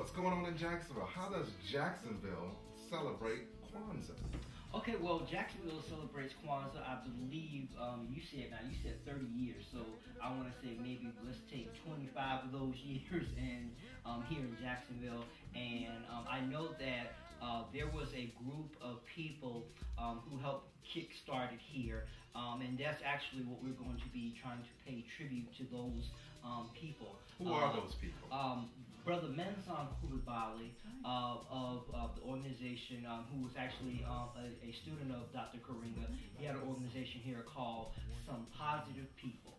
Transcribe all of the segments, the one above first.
what's going on in Jacksonville? How does Jacksonville celebrate Kwanzaa? Okay, well, Jacksonville celebrates Kwanzaa, I believe, you said 30 years, so I want to say maybe let's take 25 of those years and here in Jacksonville, and I know that there was a group of people who helped kickstart it here, and that's actually what we're going to be trying to pay tribute to those people. Who are those people? Brother Menzon Kulubali of the organization, who was actually a student of Dr. Karinga. He had an organization here called Some Positive People.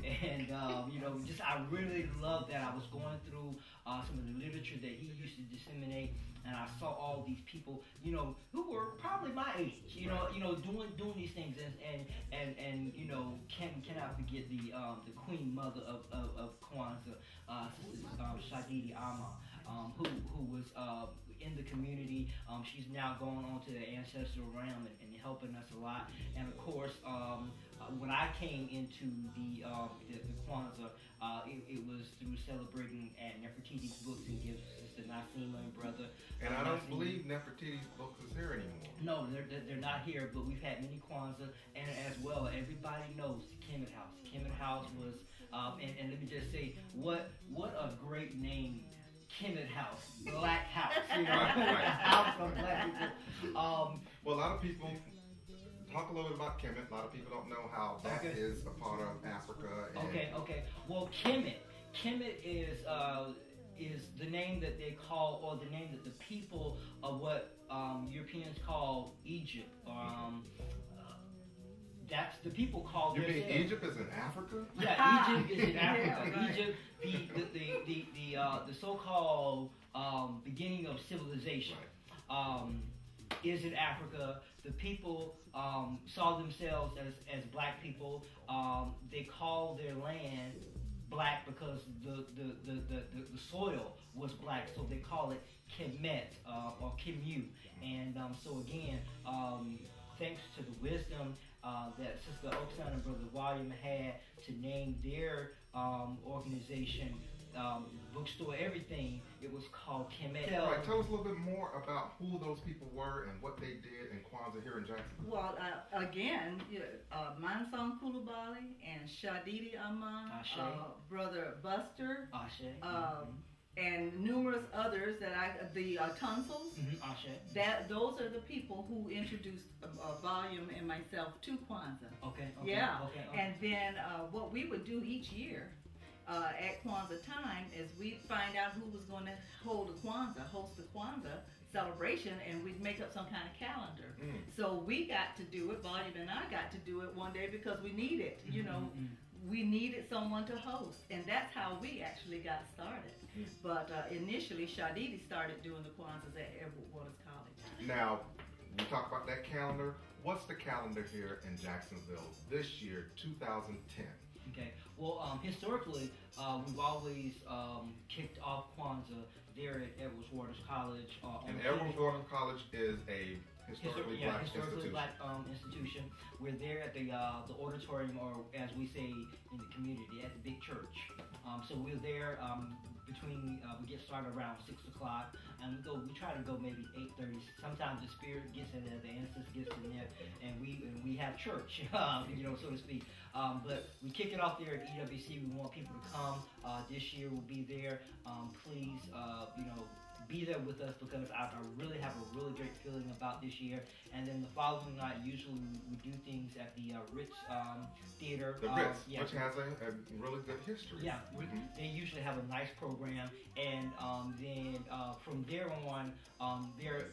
And I really love that. I was going through some of the literature that he used to disseminate, and I saw all these people, who were probably my age, doing these things, and cannot forget the Queen Mother of Kwanzaa, Sister Shadidi Ama, who was in the community. She's now going on to the ancestral realm and helping us a lot. And of course, when I came into the Kwanzaa, it was through celebrating at Nefertiti's Books and Gifts, Sister Nasima and brother. And I don't believe Nefertiti's Books is here anymore. No, they're not here, but we've had many Kwanzaa, and as well, everybody knows the Kemet House. Kemet House was, and let me just say, what a great name. Kemet House, Black House, house of black people. Well, a lot of people talk a little bit about Kemet. A lot of people don't know how that is a part of Africa. And Okay. Well, Kemet is the name that they call, or the name that the people of what Europeans call Egypt. That's the people call. You mean Egypt is in Africa? Yeah, Egypt is in Africa. Egypt, the so-called beginning of civilization, is in Africa. The people saw themselves as black people. They call their land black because the soil was black, so they call it Kemet or Kemu. And so again, thanks to the wisdom that Sister Oksan and Brother William had to name their organization, bookstore, everything, it was called Kemet. All right, tell us a little bit more about who those people were and what they did in Kwanzaa here in Jacksonville. Well, again, Menzon Kulubali and Shadidi Aman, Brother Buster, and numerous others that the Tonsils. Those are the people who introduced Volume and myself to Kwanzaa. Okay. And then what we would do each year at Kwanzaa time is we'd find out who was going to host the Kwanzaa celebration, and we'd make up some kind of calendar. So we got to do it, Volume and I got to do it one day because we needed, we needed someone to host, and that's how we actually got started. But initially, Shadidi started doing the Kwanzaas at Edward Waters College. Now, we talk about that calendar. What's the calendar here in Jacksonville this year, 2010? Okay. Well, historically, we've always kicked off Kwanzaa there at Edwards Waters College. And Edwards Waters College is a historically black institution. We're there at the auditorium, or as we say in the community, at the big church. So we're there between, we get started around 6 o'clock, and we try to go maybe 8:30. Sometimes the spirit gets in there, the ancestors gets in there, and we have church, so to speak. But we kick it off there at EWC. We want people to come. This year we'll be there. Please, be there with us, because I really have a really great feeling about this year. And then the following night, usually we do things at the Ritz Theater. The Ritz, which has a really good history. Yeah, they usually have a nice program, and then from there on, there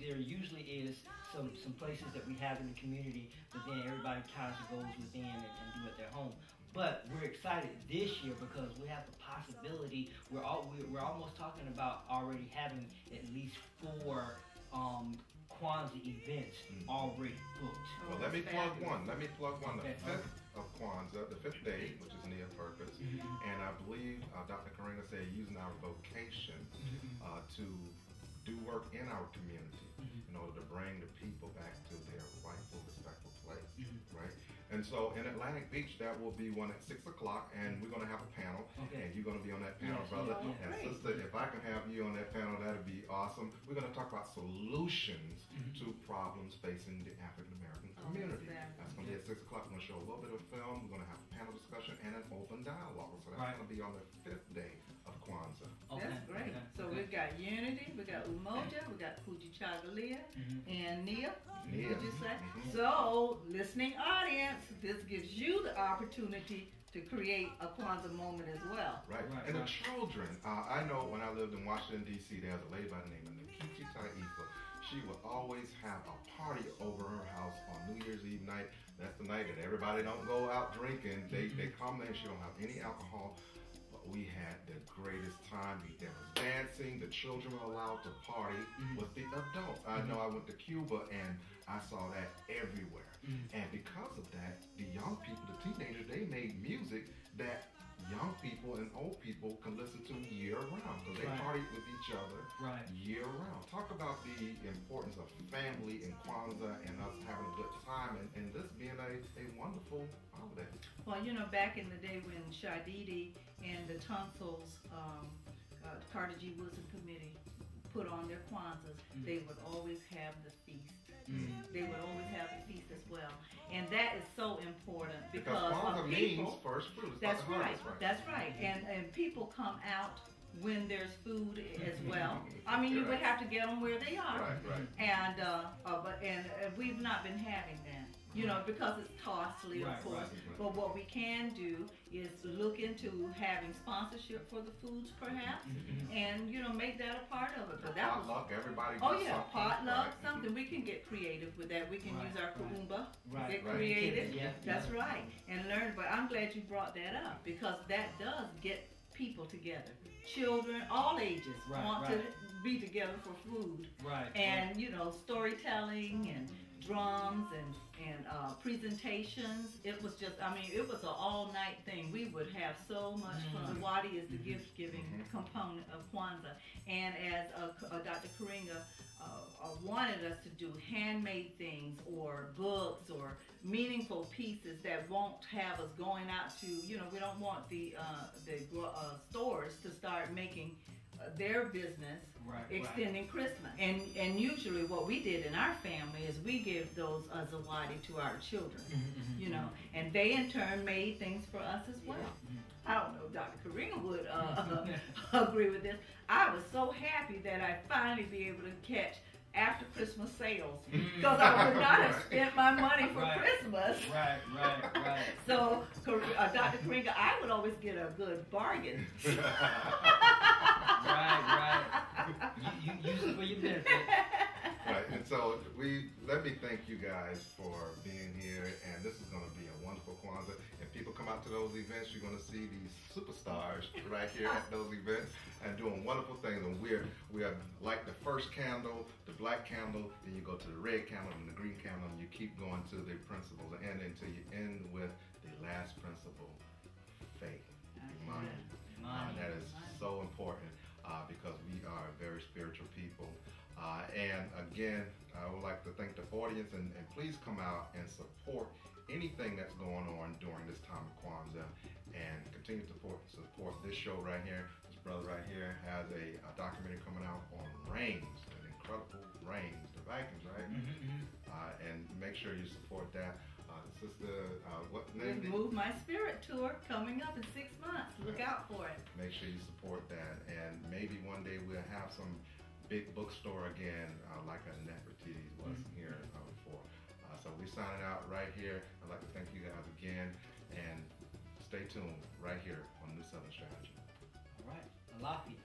usually is some places that we have in the community, but then everybody kind of goes within and do it at their home. But we're excited this year because we have the possibility. We're almost talking about already having at least 4 Kwanzaa events already booked. Well, let me plug one. The 5th of Kwanzaa, the 5th day, which is near purpose, and I believe Dr. Karinga said using our vocation to do work in our community in order to bring the people back to their rightful, respectful place, right? And so in Atlantic Beach, that will be one at 6 o'clock, and we're going to have a panel, and you're going to be on that panel, brother. And sister, if I can have you on that panel, that'd be awesome. We're going to talk about solutions to problems facing the African American community. That's going to be at 6 o'clock. We're going to show a little bit of film. We're going to have a panel discussion and an open dialogue. So that's going to be on the 5th day of Kwanzaa. That's great. So we've got Unity, we got Umoja, we got Kujichagulia, and Nia. Would you say? So, listening audience, this gives you the opportunity to create a Kwanzaa moment as well. Right. And the children, I know when I lived in Washington, D.C., there was a lady by the name of Nikiti Taifa. She would always have a party over her house on New Year's Eve night. That's the night that everybody don't go out drinking. They come there, she don't have any alcohol. We had the greatest time. There was dancing. The children were allowed to party with the adults. I know I went to Cuba and I saw that everywhere. And because of that, the young people, the teenagers, they made music that young people and old people can listen to year round. So they partied with each other year round. Talk about the importance of family in Kwanzaa and us having a good time and this being a wonderful holiday. Well, you know, back in the day when Shadidi and the Tonsils, Carter G. Woodson Committee put on their Kwanzaas, they would always have the feast. They would always have the feast as well. And that is so important because Kwanzaa means first fruit. That's right. That's right. And people come out when there's food as well. I mean, you would have to get them where they are. And we've not been having that. You know, because it's costly, of course. But what we can do is look into having sponsorship for the foods, perhaps, and you know, make that a part of it. But that potluck, everybody. Potluck, something. We can get creative with that. We can use our kuumba, get creative. That's right, and learn. But I'm glad you brought that up because that does get people together. Children, all ages, want to be together for food. And you know, storytelling and drums and presentations. It was just, I mean, it was an all-night thing. We would have so much fun. Wadi is the gift-giving component of Kwanzaa. And as Dr. Karinga wanted us to do handmade things or books or meaningful pieces that won't have us going out to, you know, we don't want the stores to start making their business extending Christmas. And usually what we did in our family is we give those zawadi to our children, you know, and they in turn made things for us as well. I don't know if Dr. Karinga would agree with this. I was so happy that I'd finally be able to catch after Christmas sales because I would not have spent my money for Christmas. So, Dr. Karinga, I would always get a good bargain. You use it for your benefit. And so let me thank you guys for being here, and this is going to be a wonderful Kwanzaa. If people come out to those events, you're going to see these superstars right here at those events and doing wonderful things. And we are like the first candle, the black candle, then you go to the red candle and the green candle, and you keep going to the principles and until you end with the last principle, faith, money. That is so important because we are very spiritual people. And again, I would like to thank the audience and please come out and support anything that's going on during this time of Kwanzaa and continue to support this show right here. This brother right here has a documentary coming out on rains, an incredible rains, the Vikings, right? And make sure you support that. Sister, what name? Move My Spirit tour coming up in 6 months. Look out for it. Make sure you support that, and maybe one day we'll have some big bookstore again, like a Nefertiti's was here before. So we're signing out right here. I'd like to thank you guys again, and stay tuned right here on New Southern Strategy. All right, Alafia.